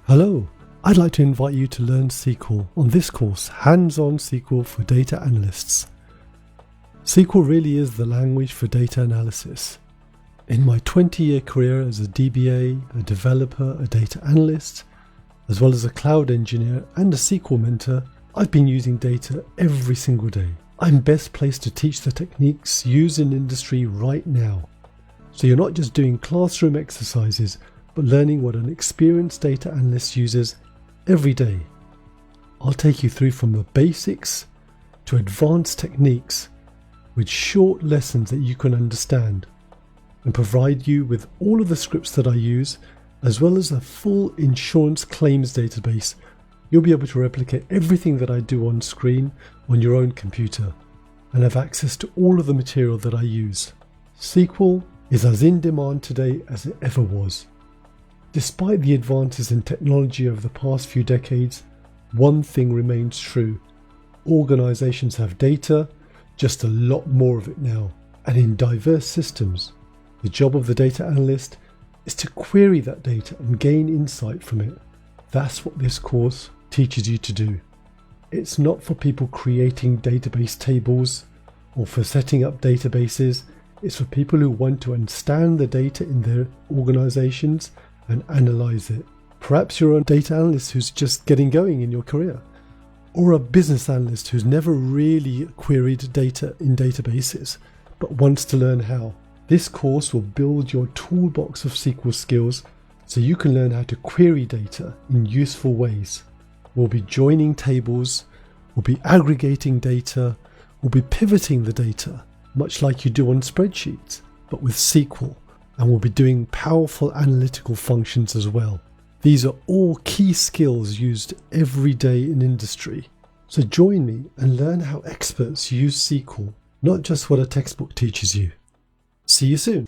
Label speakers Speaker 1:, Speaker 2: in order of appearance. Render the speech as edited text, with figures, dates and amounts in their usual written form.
Speaker 1: Hello, I'd like to invite you to learn SQL on this course, Hands-on SQL for Data Analysts. SQL really is the language for data analysis. In my 20-year career as a DBA, a developer, a data analyst, as well as a cloud engineer and a SQL mentor, I've been using data every single day. I'm best placed to teach the techniques used in industry right now. So you're not just doing classroom exercises, but learning what an experienced data analyst uses every day. I'll take you through from the basics to advanced techniques with short lessons that you can understand, and provide you with all of the scripts that I use, as well as a full insurance claims database. You'll be able to replicate everything that I do on screen on your own computer and have access to all of the material that I use. SQL is as in demand today as it ever was. Despite the advances in technology over the past few decades, one thing remains true. Organizations have data, just a lot more of it now, and in diverse systems. The job of the data analyst is to query that data and gain insight from it. That's what this course teaches you to do. It's not for people creating database tables or for setting up databases. It's for people who want to understand the data in their organizations and analyze it. Perhaps you're a data analyst who's just getting going in your career, or a business analyst who's never really queried data in databases but wants to learn how. This course will build your toolbox of SQL skills so you can learn how to query data in useful ways. We'll be joining tables, we'll be aggregating data, we'll be pivoting the data, much like you do on spreadsheets, but with SQL. And we'll be doing powerful analytical functions as well. These are all key skills used every day in industry. So join me and learn how experts use SQL, not just what a textbook teaches you. See you soon.